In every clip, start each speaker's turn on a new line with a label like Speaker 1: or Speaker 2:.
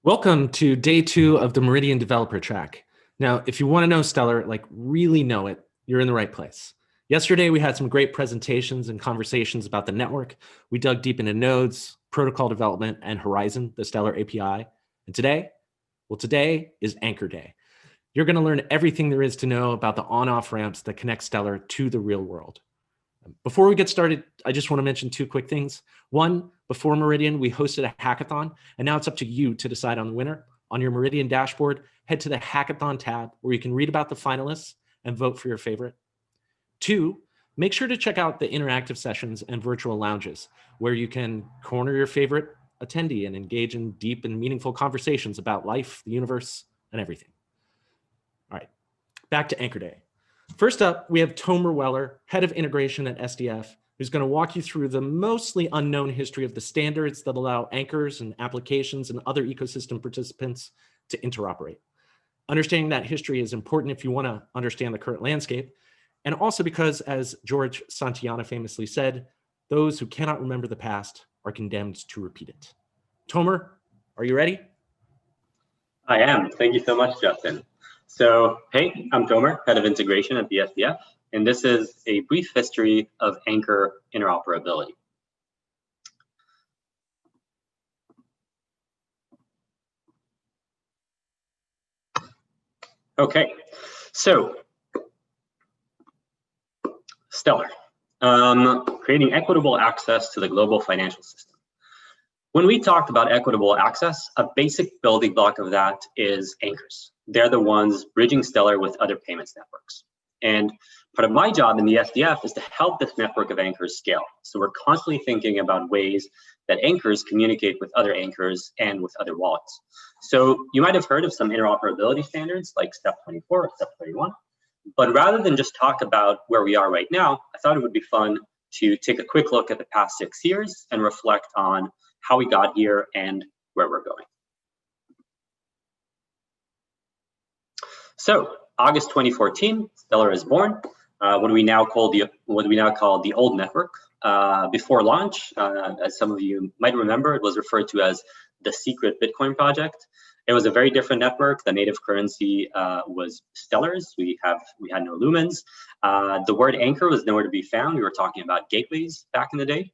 Speaker 1: Welcome to day 2 of the Meridian Developer Track. Now, if you want to know Stellar, like really know it, you're in the right place. Yesterday, we had some great presentations and conversations about the network. We dug deep into nodes, protocol development, and Horizon, the Stellar API. And today, well, today is Anchor Day. You're going to learn everything there is to know about the on-off ramps that connect Stellar to the real world. Before we get started, I just want to mention 2 quick things. One, before Meridian, we hosted a hackathon, and now it's up to you to decide on the winner. On your Meridian dashboard, head to the hackathon tab where you can read about the finalists and vote for your favorite. 2, make sure to check out the interactive sessions and virtual lounges where you can corner your favorite attendee and engage in deep and meaningful conversations about life, the universe, and everything. All right, back to Anchor Day. First up, we have Tomer Weller, head of integration at SDF, who's going to walk you through the mostly unknown history of the standards that allow anchors and applications and other ecosystem participants to interoperate. Understanding that history is important if you want to understand the current landscape, and also because, as George Santayana famously said, those who cannot remember the past are condemned to repeat it. Tomer, are you ready?
Speaker 2: I am. Thank you so much, Justin. So, hey, I'm Tomer, head of integration at the SDF, and this is a brief history of Anchor interoperability. Okay, so Stellar, creating equitable access to the global financial system. When we talked about equitable access, a basic building block of that is anchors. They're the ones bridging Stellar with other payments networks. And part of my job in the SDF is to help this network of anchors scale. So we're constantly thinking about ways that anchors communicate with other anchors and with other wallets. So you might have heard of some interoperability standards like Step 24 or Step 31. But rather than just talk about where we are right now, I thought it would be fun to take a quick look at the past 6 years and reflect on how we got here and where we're going. So, August 2014, Stellar is born. What we now call the old network. Before launch, as some of you might remember, it was referred to as the secret Bitcoin project. It was a very different network. The native currency was Stellars. We had no lumens. The word anchor was nowhere to be found. We were talking about gateways back in the day.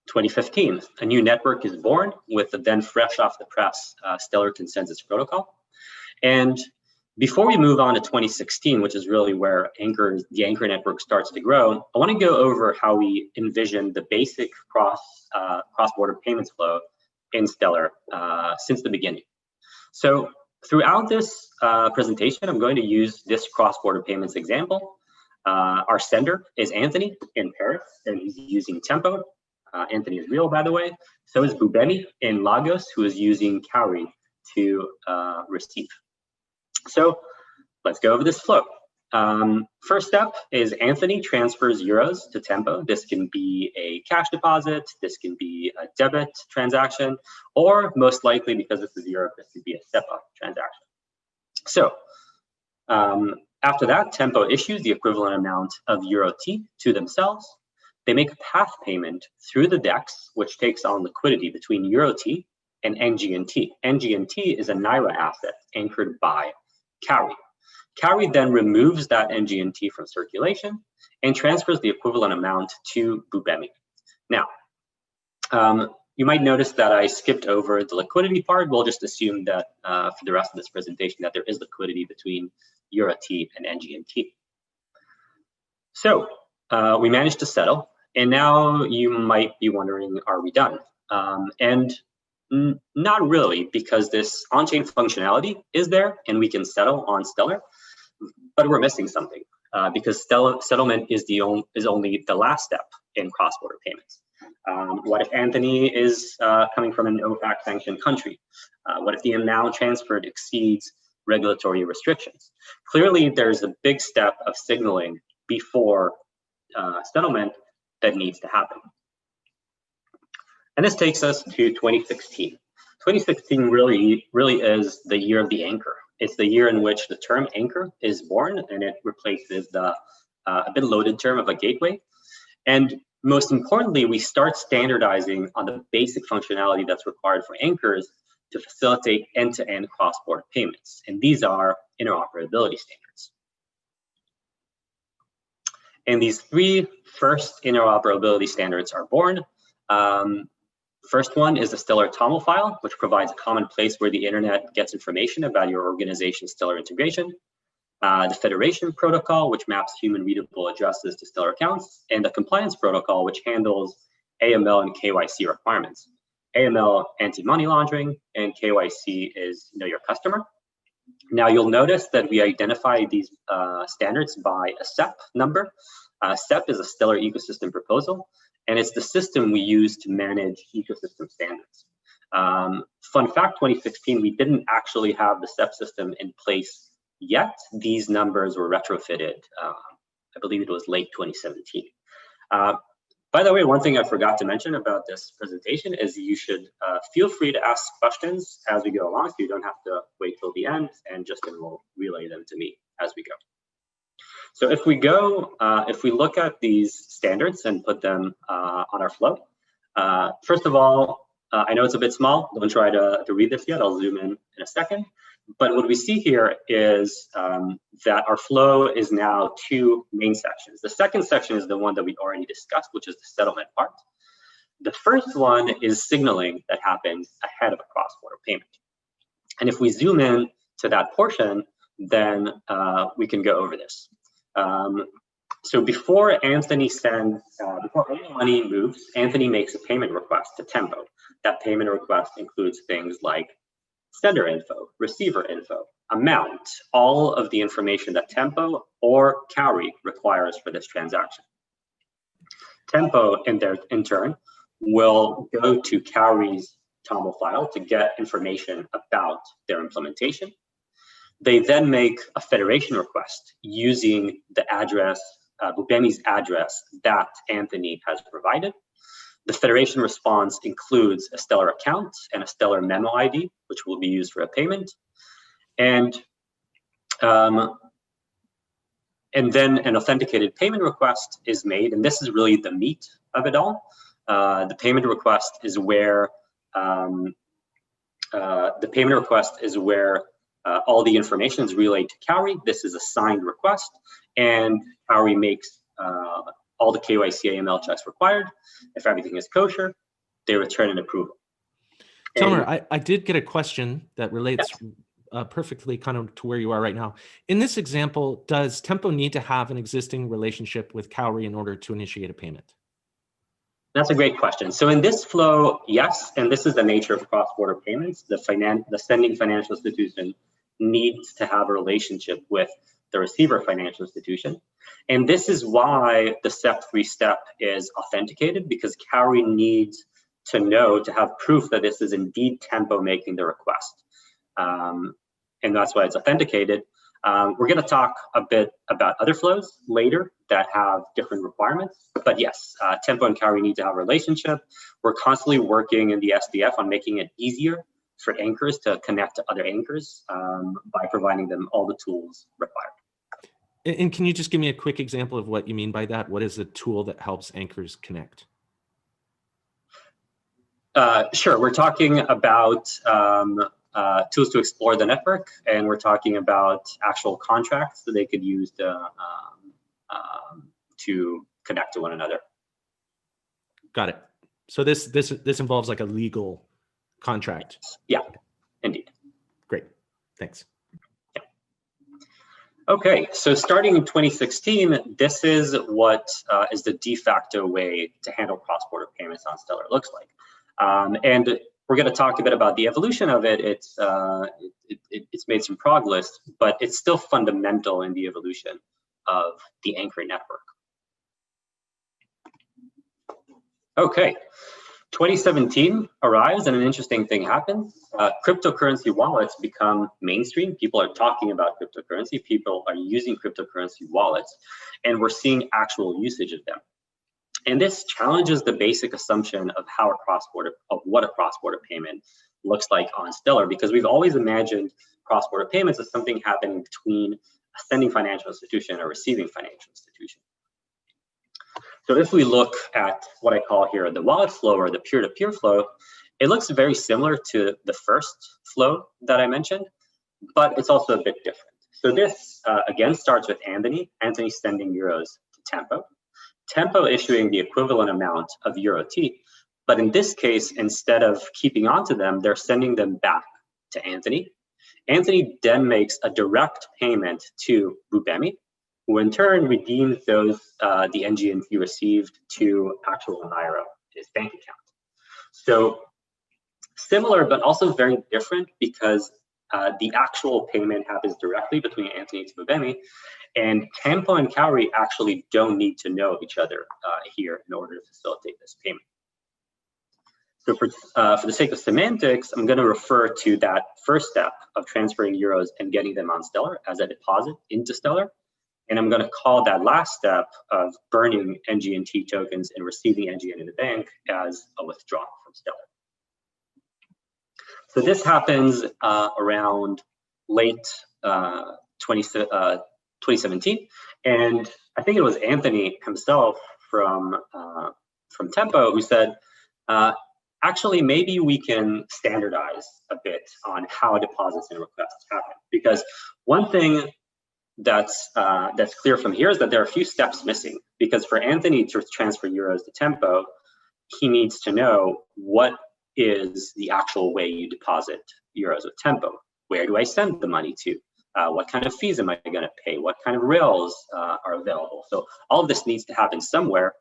Speaker 2: 2015, a new network is born with the then fresh off the press Stellar Consensus Protocol. And before we move on to 2016, which is really where the Anchor network starts to grow, I want to go over how we envision the basic cross-border payments flow in Stellar since the beginning. So throughout this presentation, I'm going to use this cross-border payments example. Our sender is Anthony in Paris, and he's using Tempo. Anthony is real, by the way. So is Bubemi in Lagos, who is using Cowrie to receive. So let's go over this flow. First step is Anthony transfers euros to Tempo. This can be a cash deposit, this can be a debit transaction, or most likely, because this is Europe, this could be a SEPA transaction. So after that, Tempo issues the equivalent amount of Euro T to themselves. They make a path payment through the DEX, which takes on liquidity between Euro T and NGNT. NGNT is a Naira asset anchored by Cowrie. Cowrie then removes that NGNT from circulation and transfers the equivalent amount to Bubemi. Now, you might notice that I skipped over the liquidity part. We'll just assume that for the rest of this presentation that there is liquidity between Euro T and NGNT. So we managed to settle. And now you might be wondering, are we done? And not really, because this on-chain functionality is there and we can settle on Stellar, but we're missing something because settlement is only the last step in cross-border payments. What if Anthony is coming from an OFAC sanctioned country? What if the amount transferred exceeds regulatory restrictions? Clearly, there's a big step of signaling before settlement that needs to happen. And this takes us to 2016. 2016 really is the year of the anchor. It's the year in which the term anchor is born, and it replaces the a bit loaded term of a gateway. And most importantly, we start standardizing on the basic functionality that's required for anchors to facilitate end-to-end cross-border payments. And these are interoperability standards. And these three first interoperability standards are born. First one is the Stellar TOML file, which provides a common place where the internet gets information about your organization's Stellar integration. The Federation Protocol, which maps human readable addresses to Stellar accounts, and the Compliance Protocol, which handles AML and KYC requirements. AML, anti-money laundering, and KYC is know your customer. Now you'll notice that we identify these standards by a SEP number. SEP is a Stellar Ecosystem Proposal, and it's the system we use to manage ecosystem standards. Fun fact, 2016, we didn't actually have the SEP system in place yet. These numbers were retrofitted, I believe it was late 2017. By the way, one thing I forgot to mention about this presentation is you should feel free to ask questions as we go along, so you don't have to wait till the end, and Justin will relay them to me as we go. So if we look at these standards and put them on our flow, first of all, I know it's a bit small. Don't try to read this yet. I'll zoom in a second. But what we see here is that our flow is now two main sections. The second section is the one that we already discussed, which is the settlement part. The first one is signaling that happens ahead of a cross-border payment. And if we zoom in to that portion, then we can go over this. So before Anthony sends, before any money moves, Anthony makes a payment request to Tempo. That payment request includes things like sender info, receiver info, amount, all of the information that Tempo or Cowrie requires for this transaction. Tempo, in turn, will go to Cowrie's TOML file to get information about their implementation. They then make a federation request using the address, Bubemi's address that Anthony has provided. The federation response includes a Stellar account and a Stellar memo ID, which will be used for a payment. And then an authenticated payment request is made, and this is really the meat of it all. The payment request is where all the information is relayed to Cowrie. This is a signed request, and Cowrie makes all the KYC AML checks required. If everything is kosher, they return an approval.
Speaker 1: Tomer, I did get a question that relates perfectly kind of to where you are right now. In this example, does Tempo need to have an existing relationship with Cowrie in order to initiate a payment?
Speaker 2: That's a great question. So in this flow, yes, and this is the nature of cross-border payments. The sending financial institution needs to have a relationship with the receiver financial institution. And this is why the SEP3 step is authenticated, because Cowrie needs to know, to have proof that this is indeed Tempo making the request. And that's why it's authenticated. We're going to talk a bit about other flows later that have different requirements. But yes, Tempo and Cowrie need to have a relationship. We're constantly working in the SDF on making it easier for anchors to connect to other anchors by providing them all the tools required.
Speaker 1: And can you just give me a quick example of what you mean by that? What is the tool that helps anchors connect?
Speaker 2: Sure, we're talking about tools to explore the network, and we're talking about actual contracts that they could use to connect to one another.
Speaker 1: Got it. So this involves like a legal contract.
Speaker 2: Yeah, indeed.
Speaker 1: Great, thanks.
Speaker 2: Yeah. Okay, so starting in 2016, this is what is the de facto way to handle cross-border payments on Stellar looks like. And we're going to talk a bit about the evolution of it. It's made some progress, but it's still fundamental in the evolution of the Anchor network. Okay, 2017 arrives and an interesting thing happens. Cryptocurrency wallets become mainstream. People are talking about cryptocurrency. People are using cryptocurrency wallets, and we're seeing actual usage of them. And this challenges the basic assumption of what a cross-border payment looks like on Stellar, because we've always imagined cross-border payments as something happening between a sending financial institution and a receiving financial institution. So if we look at what I call here the wallet flow or the peer-to-peer flow, it looks very similar to the first flow that I mentioned, but it's also a bit different. So this, again, starts with Anthony sending euros to Tempo issuing the equivalent amount of euro T. But in this case, instead of keeping on to them, they're sending them back to Anthony. Anthony then makes a direct payment to Bubemi, who in turn redeems those, the NGN he received to actual Naira, his bank account. So similar, but also very different because the actual payment happens directly between Anthony to Bubemi, and Tempo and Kauri actually don't need to know each other here in order to facilitate this payment. So for the sake of semantics, I'm going to refer to that first step of transferring euros and getting them on Stellar as a deposit into Stellar. And I'm going to call that last step of burning NGNT tokens and receiving NGN in the bank as a withdrawal from Stellar. So this happens around late 2017. And I think it was Anthony himself from Tempo who said, actually, maybe we can standardize a bit on how deposits and requests happen. Because one thing that's clear from here is that there are a few steps missing. Because for Anthony to transfer euros to Tempo, he needs to know what is the actual way you deposit euros with Tempo. Where do I send the money to? What kind of fees am I going to pay? What kind of rails are available? So all of this needs to happen somewhere.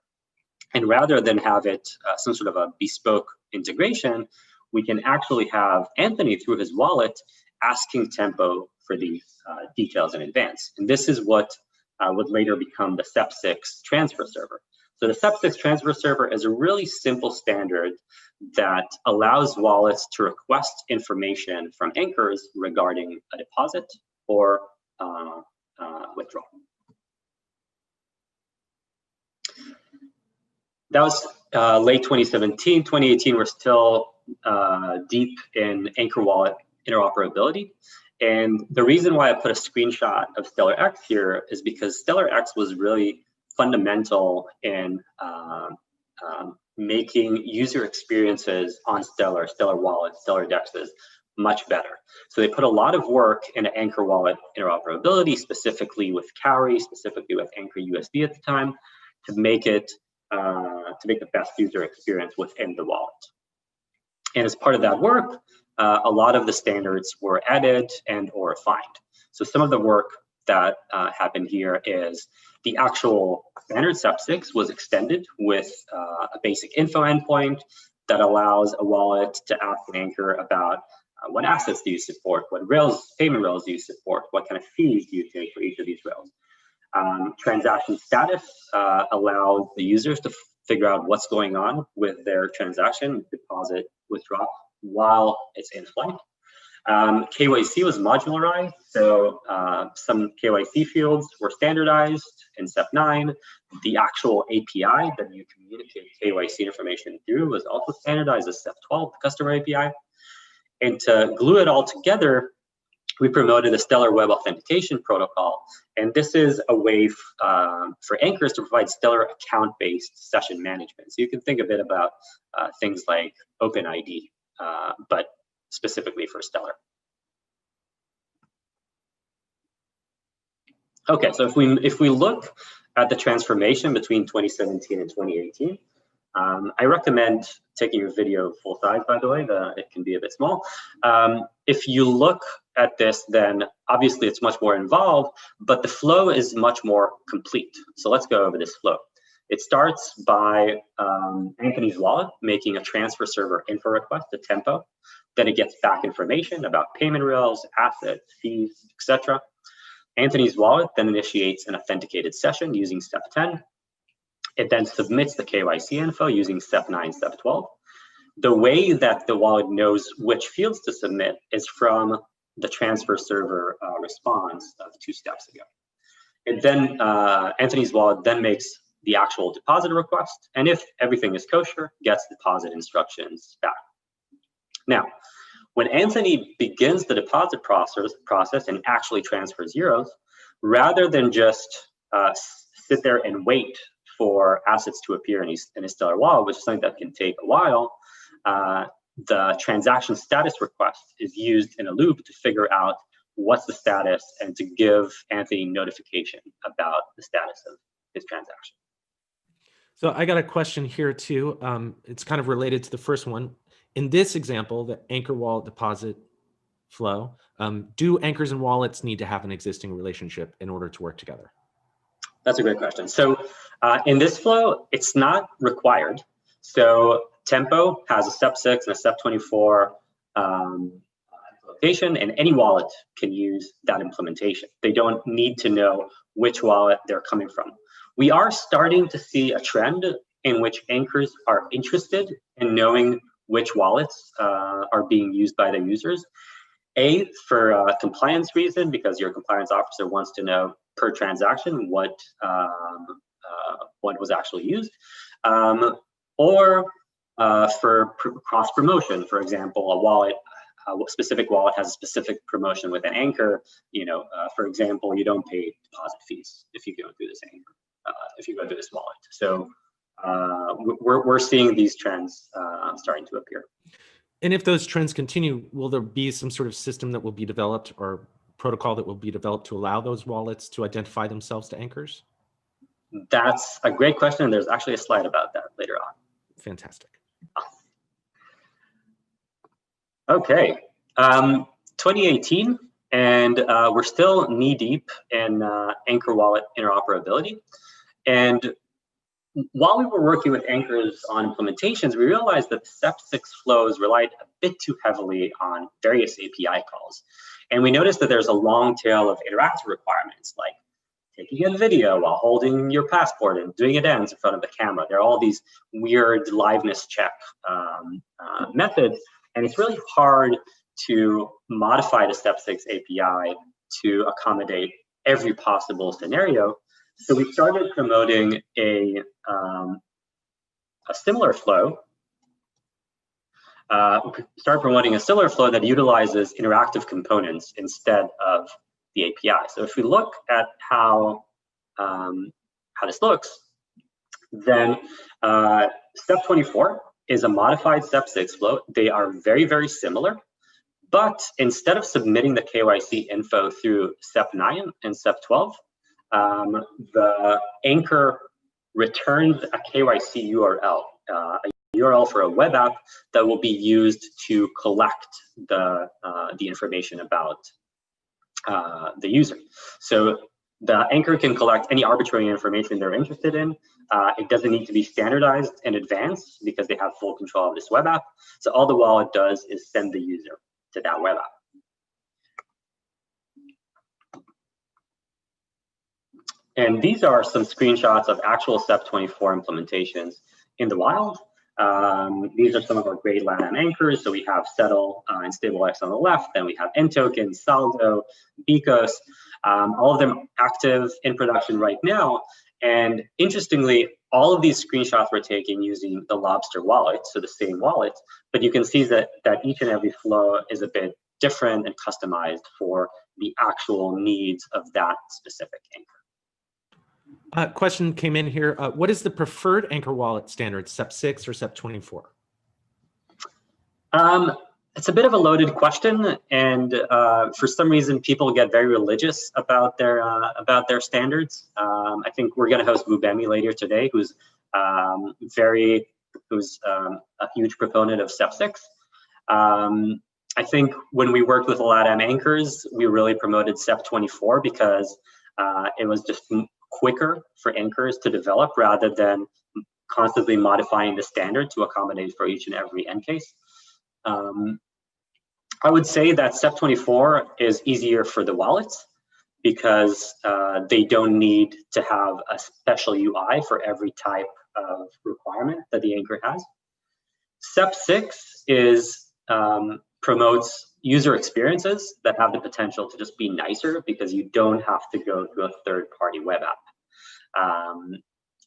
Speaker 2: And rather than have it some sort of a bespoke integration, we can actually have Anthony through his wallet asking Tempo for these details in advance. And this is what would later become the SEP6 transfer server. So the SEP6 transfer server is a really simple standard that allows wallets to request information from anchors regarding a deposit or withdrawal. That was late 2017. 2018, we're still deep in Anchor Wallet interoperability. And the reason why I put a screenshot of Stellar X here is because Stellar X was really fundamental in making user experiences on Stellar Wallet, Stellar Dexes much better. So they put a lot of work into Anchor Wallet interoperability, specifically with Kauri, specifically with Anchor USD at the time, to make it the best user experience within the wallet. And as part of that work, a lot of the standards were added and or refined. So some of the work that happened here is the actual standard SEP6 was extended with a basic info endpoint that allows a wallet to ask an anchor about what assets do you support, what rails, payment rails do you support, what kind of fees do you take for each of these rails. Transaction status allows the users to figure out what's going on with their transaction, deposit, withdraw, while it's in flight. KYC was modularized, so some KYC fields were standardized in SEP 9. The actual API that you communicate KYC information through was also standardized as SEP 12, the customer API. And to glue it all together, we promoted the Stellar Web Authentication Protocol, and this is a way for anchors to provide Stellar account-based session management. So you can think a bit about things like OpenID, but specifically for Stellar. Okay, so if we look at the transformation between 2017 and 2018, I recommend taking your video full size, by the way, it can be a bit small. If you look at this, then obviously it's much more involved, but the flow is much more complete. So let's go over this flow. It starts by Anthony's wallet making a transfer server info request to Tempo. Then it gets back information about payment rails, assets, fees, etc. Anthony's wallet then initiates an authenticated session using SEP 10. It then submits the KYC info using SEP 9, SEP 12. The way that the wallet knows which fields to submit is from the transfer server response of 2 steps ago. And then Anthony's wallet then makes the actual deposit request, and if everything is kosher, gets deposit instructions back. Now, when Anthony begins the deposit process and actually transfers euros, rather than just sit there and wait for assets to appear in a Stellar wallet, which is something that can take a while, the transaction status request is used in a loop to figure out what's the status and to give Anthony notification about the status of his transaction.
Speaker 1: So I got a question here too. It's kind of related to the first one. In this example, the anchor wallet deposit flow, do anchors and wallets need to have an existing relationship in order to work together?
Speaker 2: That's a great question. So in this flow, it's not required. So Tempo has a step 6 and a step 24 implementation, and any wallet can use that implementation. They don't need to know which wallet they're coming from. We are starting to see a trend in which anchors are interested in knowing which wallets are being used by their users. A, for a compliance reason, because your compliance officer wants to know per transaction what was actually used, or for cross promotion. For example, a specific wallet has a specific promotion with an anchor. For example, you don't pay deposit fees if you go through this anchor, if you go through this wallet. So we're seeing these trends starting to appear.
Speaker 1: And if those trends continue, will there be some sort of system that will be developed or protocol that will be developed to allow those wallets to identify themselves to anchors?
Speaker 2: That's a great question. And there's actually a slide about that later on.
Speaker 1: Fantastic.
Speaker 2: Okay, 2018, and we're still knee deep in anchor wallet interoperability. And while we were working with anchors on implementations, we realized that the SEP6 flows relied a bit too heavily on various API calls. And we noticed that there's a long tail of interactive requirements, like taking a video while holding your passport and doing a dance in front of the camera. There are all these weird liveness check methods, and it's really hard to modify the SEP6 API to accommodate every possible scenario. So we started promoting a similar flow. That utilizes interactive components instead of the API. So if we look at how this looks, then step 24 is a modified step 6 flow. They are very, very similar, but instead of submitting the KYC info through step 9 and step 12, the anchor returns a KYC URL, a URL for a web app that will be used to collect the information about the user. So the anchor can collect any arbitrary information they're interested in. It doesn't need to be standardized in advance because they have full control of this web app. So all the wallet does is send the user to that web app. And these are some screenshots of actual step 24 implementations in the wild. These are some of our great LATAM anchors. So we have Settle and StableX on the left, then we have nToken, Saldo, Bicos, all of them active in production right now. And interestingly, all of these screenshots were taken using the Lobster wallet, so the same wallet, but you can see that each and every flow is a bit different and customized for the actual needs of that specific anchor.
Speaker 1: Question came in here. What is the preferred anchor wallet standard, SEP 6 or SEP 24?
Speaker 2: It's a bit of a loaded question, and for some reason, people get very religious about their standards. I think we're going to host Bubemi later today, who's a huge proponent of SEP 6. I think when we worked with LATAM anchors, we really promoted SEP 24 because it was just quicker for anchors to develop rather than constantly modifying the standard to accommodate for each and every end case. I would say that SEP 24 is easier for the wallets because they don't need to have a special UI for every type of requirement that the anchor has. SEP 6 promotes user experiences that have the potential to just be nicer because you don't have to go through a third-party web app.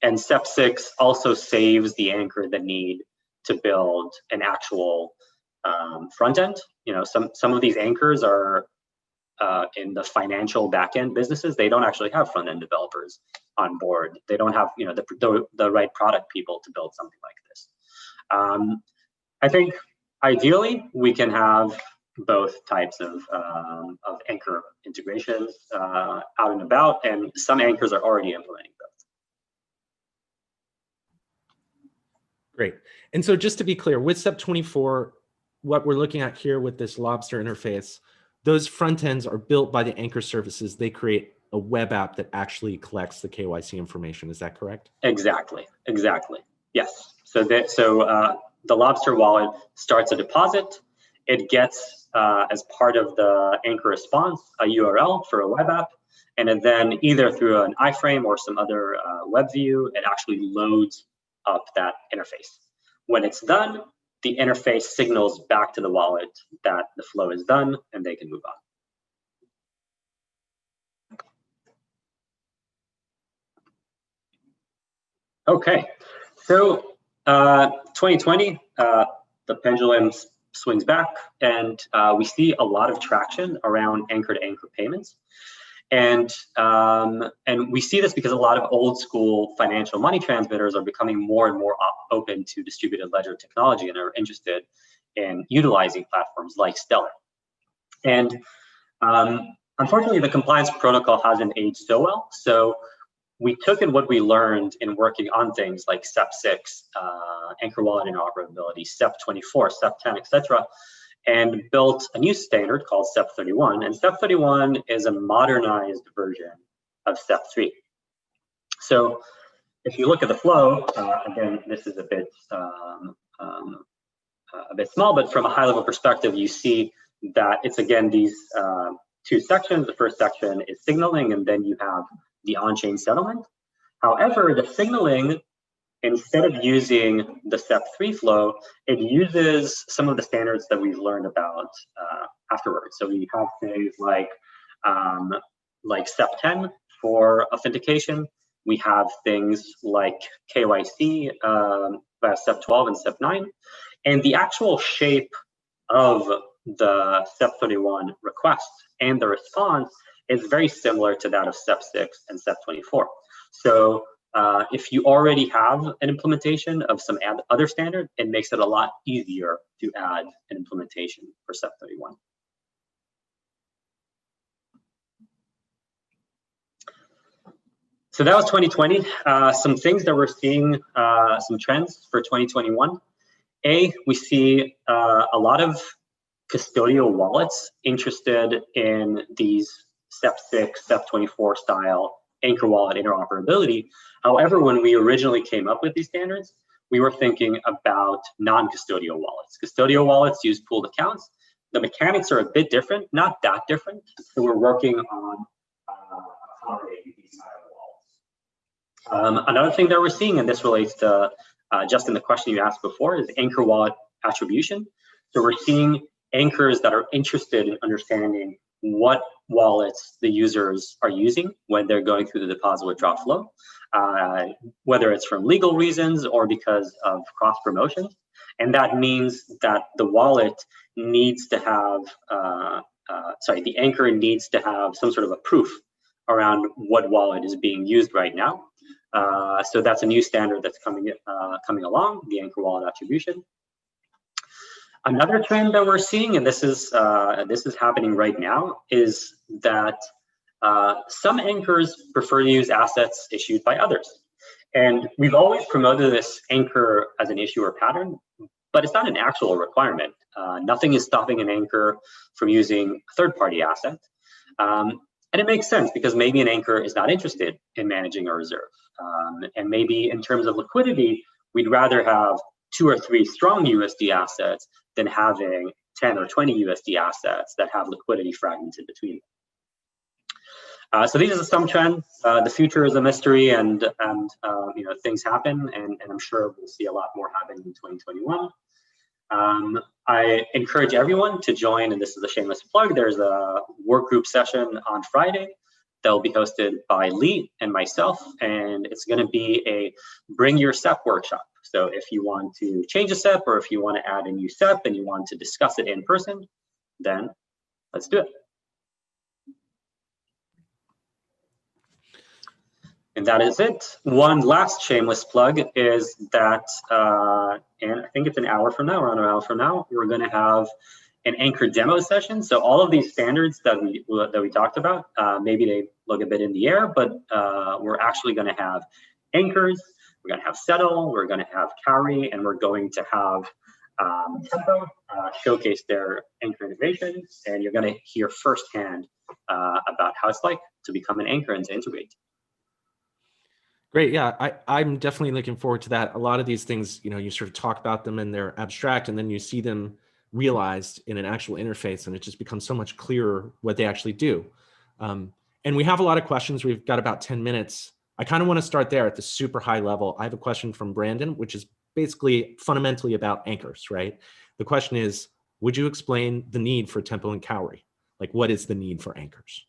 Speaker 2: And SEP 6 also saves the anchor the need to build an actual front end. You know, some of these anchors are in the financial backend businesses, they don't actually have front-end developers on board. They don't have the right product people to build something like this. I think ideally we can have both types of anchor integrations out and about, and some anchors are already implementing both.
Speaker 1: Great. And so just to be clear, with step 24, what we're looking at here with this Lobster interface, those front ends are built by the anchor services. They create a web app that actually collects the KYC information. Is that correct?
Speaker 2: Exactly. Yes. So the Lobster wallet starts a deposit. It gets, as part of the anchor response, a URL for a web app. And then either through an iframe or some other web view, it actually loads up that interface. When it's done, the interface signals back to the wallet that the flow is done and they can move on. Okay, so 2020, the pendulum swings back, and we see a lot of traction around anchor-to-anchor payments. And we see this because a lot of old school financial money transmitters are becoming more and more open to distributed ledger technology and are interested in utilizing platforms like Stellar. And unfortunately, the compliance protocol hasn't aged so well. So we took in what we learned in working on things like SEP 6, anchor wallet interoperability, SEP 24, SEP 10, etc., and built a new standard called SEP 31. And SEP 31 is a modernized version of SEP 3. So if you look at the flow, again, this is a bit small, but from a high level perspective, you see that it's, again, these two sections. The first section is signaling, and then you have the on-chain settlement. However, the signaling, instead of using the SEP 3 flow, it uses some of the standards that we've learned about afterwards. So we have things like SEP 10 for authentication. We have things like KYC via SEP 12 and SEP 9. And the actual shape of the SEP 31 request and the response is very similar to that of SEP 6 and SEP 24. So if you already have an implementation of some other standard, it makes it a lot easier to add an implementation for SEP 31. So that was 2020. Some things that we're seeing, some trends for 2021. We see a lot of custodial wallets interested in these SEP 6, SEP 24 style anchor wallet interoperability. However, when we originally came up with these standards, we were thinking about non-custodial wallets. Custodial wallets use pooled accounts. The mechanics are a bit different, not that different. So we're working on accommodating these style wallets. Another thing that we're seeing, and this relates to Justin, the question you asked before, is anchor wallet attribution. So we're seeing anchors that are interested in understanding what wallets the users are using when they're going through the deposit withdraw flow, whether it's for legal reasons or because of cross promotions. And that means that the wallet needs to have, the anchor needs to have some sort of a proof around what wallet is being used right now. So that's a new standard that's coming along, the anchor wallet attribution. Another trend that we're seeing, and this is happening right now, is that some anchors prefer to use assets issued by others. And we've always promoted this anchor as an issuer pattern, but it's not an actual requirement. Nothing is stopping an anchor from using a third-party asset. And it makes sense because maybe an anchor is not interested in managing a reserve. And maybe in terms of liquidity, we'd rather have 2 or 3 strong USD assets than having 10 or 20 USD assets that have liquidity fragmented between them. So these are some trends. The future is a mystery, and things happen, and I'm sure we'll see a lot more happen in 2021. I encourage everyone to join, and this is a shameless plug. There's a work group session on Friday that will be hosted by Lee and myself, and it's going to be a Bring Your SEP workshop. So if you want to change a SEP, or if you want to add a new SEP and you want to discuss it in person, then let's do it. And that is it. One last shameless plug is that, and I think it's an hour from now, around an hour from now, we're going to have an Anchor demo session. So all of these standards that we talked about, maybe they look a bit in the air, but we're actually going to have anchors, we're going to have settle, we're going to have carry, and we're going to have Tempo showcase their anchor integration, and you're going to hear firsthand about how it's like to become an anchor and to integrate.
Speaker 1: Great. Yeah, I'm definitely looking forward to that. A lot of these things, you sort of talk about them and they're abstract, and then you see them realized in an actual interface, and it just becomes so much clearer what they actually do. And we have a lot of questions. We've got about 10 minutes. I kind of want to start there at the super high level. I have a question from Brandon, which is basically fundamentally about anchors, right? The question is, would you explain the need for Tempo and Cowrie? Like, what is the need for anchors?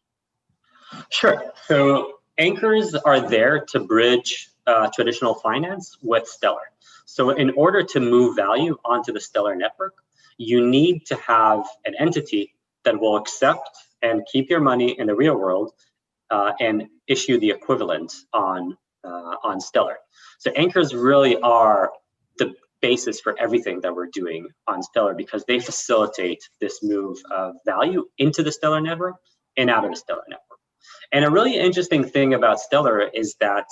Speaker 2: Sure. So anchors are there to bridge traditional finance with Stellar. So in order to move value onto the Stellar network, you need to have an entity that will accept and keep your money in the real world and issue the equivalent on Stellar. So anchors really are the basis for everything that we're doing on Stellar, because they facilitate this move of value into the Stellar network and out of the Stellar network. And a really interesting thing about Stellar is that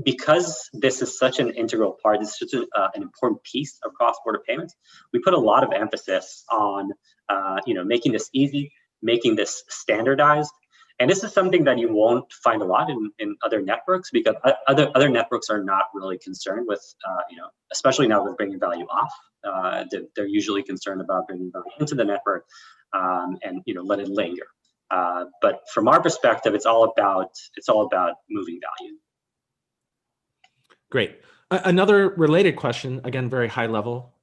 Speaker 2: because this is such an integral part, it's such an important piece of cross-border payments, we put a lot of emphasis on making this easy, making this standardized. And this is something that you won't find a lot in other networks, because other networks are not really concerned with, especially now with bringing value off. They're usually concerned about bringing value into the network and let it linger. But from our perspective, it's all about moving value.
Speaker 1: Great. Another related question, again, very high level,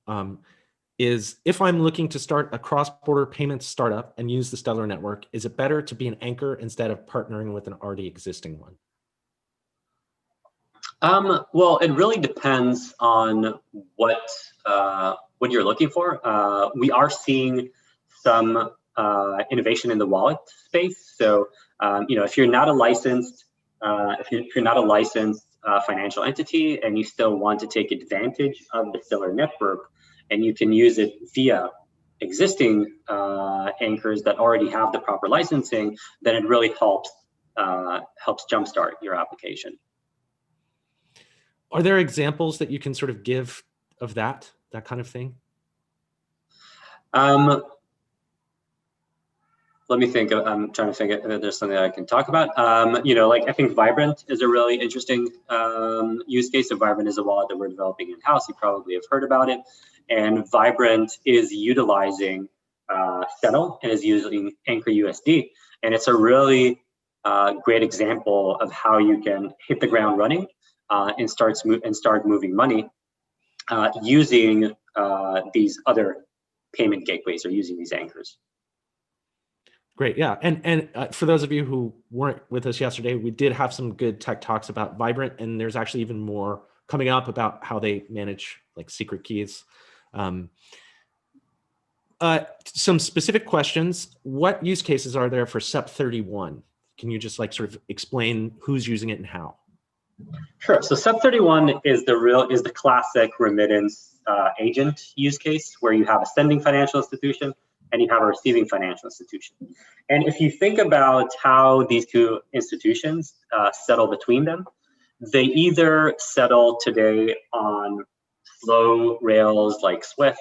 Speaker 1: is if I'm looking to start a cross-border payments startup and use the Stellar network, is it better to be an anchor instead of partnering with an already existing one?
Speaker 2: Well, it really depends on what you're looking for. We are seeing some innovation in the wallet space. So, if you're not a licensed, financial entity and you still want to take advantage of the Stellar network, and you can use it via existing anchors that already have the proper licensing, then it really helps jumpstart your application.
Speaker 1: Are there examples that you can sort of give of that kind of thing?
Speaker 2: Let me think. I'm trying to think if there's something that I can talk about. I think Vibrant is a really interesting use case. So Vibrant is a wallet that we're developing in-house. You probably have heard about it. And Vibrant is utilizing Settle and is using Anchor USD. And it's a really great example of how you can hit the ground running and start moving money using these other payment gateways, or using these anchors.
Speaker 1: Great, yeah, and for those of you who weren't with us yesterday, we did have some good tech talks about Vibrant, and there's actually even more coming up about how they manage like secret keys. Some specific questions. What use cases are there for SEP31? Can you just like sort of explain who's using it and how?
Speaker 2: Sure. So SEP31 is the classic remittance agent use case, where you have a sending financial institution and you have a receiving financial institution. And if you think about how these two institutions settle between them, they either settle today on slow rails like Swift,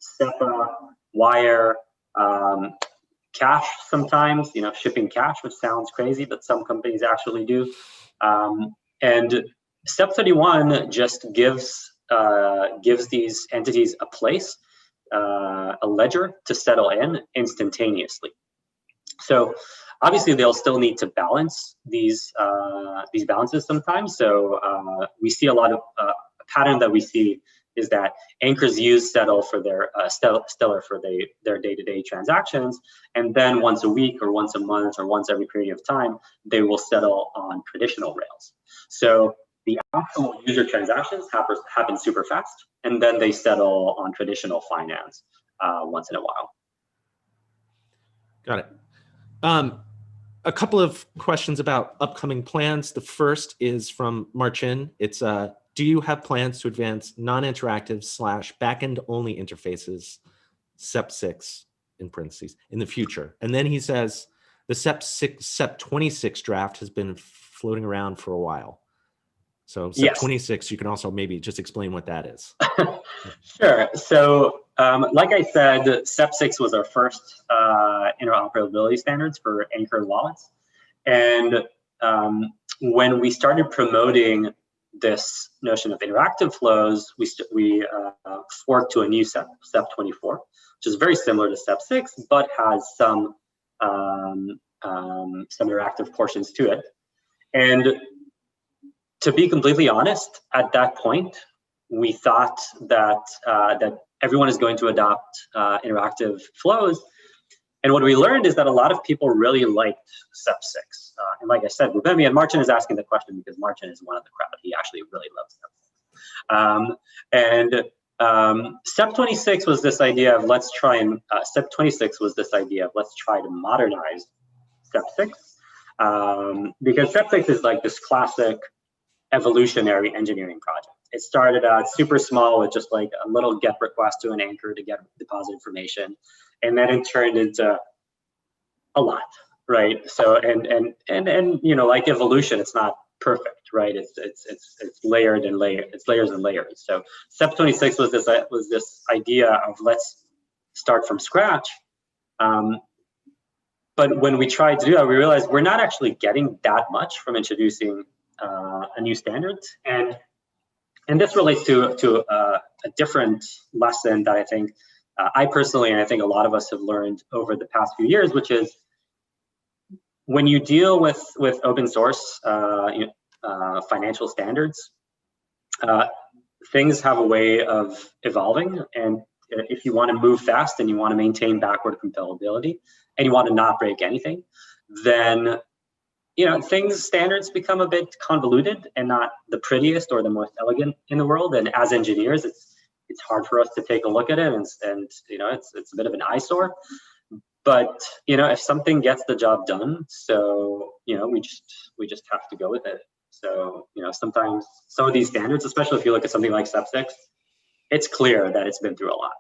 Speaker 2: SEPA, Wire, cash sometimes, shipping cash, which sounds crazy, but some companies actually do. And SEP31 just gives these entities a place, a ledger to settle in instantaneously. So obviously they'll still need to balance these balances sometimes. So we see a lot of a pattern that we see is that anchors use Settle for their Stellar for their day-to-day transactions, and then once a week or once a month or once every period of time, they will settle on traditional rails. So the actual user transactions happen super fast, and then they settle on traditional finance once in a while.
Speaker 1: Got it. a couple of questions about upcoming plans. The first is from Marcin. It's, do you have plans to advance non-interactive / backend only interfaces, SEP6 in parentheses, in the future? And then he says, the SEP26 draft has been floating around for a while. So SEP26, you can also maybe just explain what that is.
Speaker 2: Sure. So like I said, SEP6 was our first interoperability standards for Anchor wallets. And when we started promoting this notion of interactive flows, we forked to a new SEP24, which is very similar to SEP6, but has some interactive portions to it. And to be completely honest, at that point, we thought that that everyone is going to adopt interactive flows. And what we learned is that a lot of people really liked SEP6. And like I said, Rubemi, and Marcin is asking the question because Marcin is one of the crowd. He actually really loves SEP6. SEP26 was this idea of let's try and, SEP26 was this idea of let's try to modernize SEP6. Because SEP6 is like this classic evolutionary engineering project. It started out super small with just like a little GET request to an anchor to get deposit information. And then it turned into a lot, right? So, and you know, like evolution, it's not perfect, right? It's layered and layered, it's layers and layers. So SEP26 was this idea of let's start from scratch. But when we tried to do that, we realized we're not actually getting that much from introducing a new standard. And this relates to a different lesson that I think I personally, and I think a lot of us have learned over the past few years, which is when you deal with open source financial standards, things have a way of evolving. And if you want to move fast and you want to maintain backward compatibility and you want to not break anything, then standards become a bit convoluted and not the prettiest or the most elegant in the world. And as engineers, it's hard for us to take a look at it, and it's a bit of an eyesore. But if something gets the job done, so we just have to go with it. So sometimes some of these standards, especially if you look at something like SEP6, it's clear that it's been through a lot,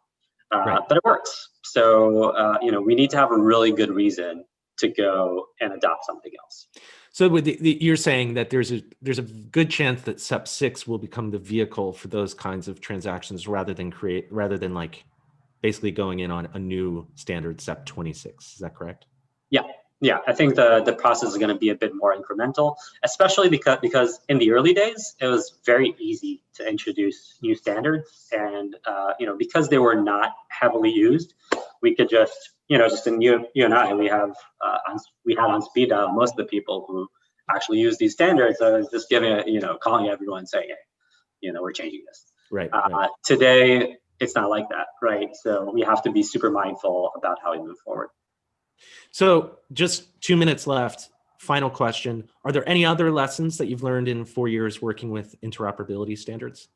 Speaker 1: right.
Speaker 2: But it works. So we need to have a really good reason to go and adopt something else.
Speaker 1: So with you're saying that there's a good chance that SEP6 will become the vehicle for those kinds of transactions rather than like basically going in on a new standard SEP26. Is that correct? Yeah. I think the process is going to be a bit more incremental, especially because in the early days it was very easy to introduce new standards, and because they were not heavily used, we could just just in you and I, we had on speed dial most of the people who actually use these standards. I was just calling everyone saying, hey, we're changing this. Right.
Speaker 2: Today, it's not like that, right? So we have to be super mindful about how we move forward.
Speaker 1: So just 2 minutes left. Final question. Are there any other lessons that you've learned in 4 years working with interoperability standards?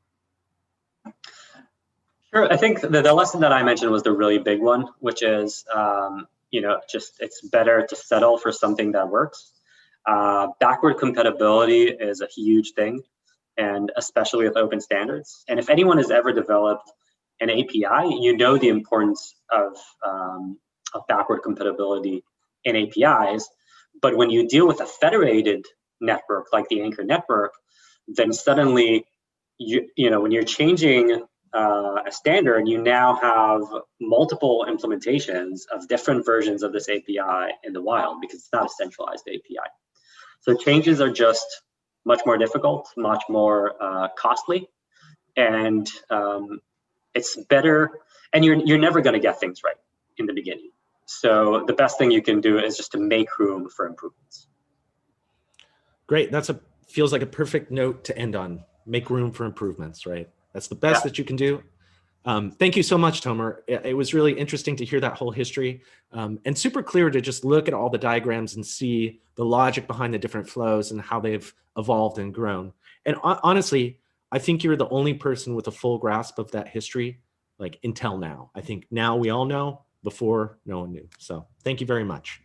Speaker 2: Sure. I think the lesson that I mentioned was the really big one, which is, just it's better to settle for something that works. Backward compatibility is a huge thing, and especially with open standards. And if anyone has ever developed an API, the importance of backward compatibility in APIs. But when you deal with a federated network like the Anchor network, then suddenly, when you're changing a standard, you now have multiple implementations of different versions of this API in the wild because it's not a centralized API. So changes are just much more difficult, much more costly, and it's better. And you're never going to get things right in the beginning. So the best thing you can do is just to make room for improvements.
Speaker 1: Great. Feels like a perfect note to end on. Make room for improvements, right? That's the best that you can do. Thank you so much, Tomer. It was really interesting to hear that whole history, and super clear to just look at all the diagrams and see the logic behind the different flows and how they've evolved and grown. And honestly, I think you're the only person with a full grasp of that history, like until now. I think now we all know, before no one knew. So thank you very much.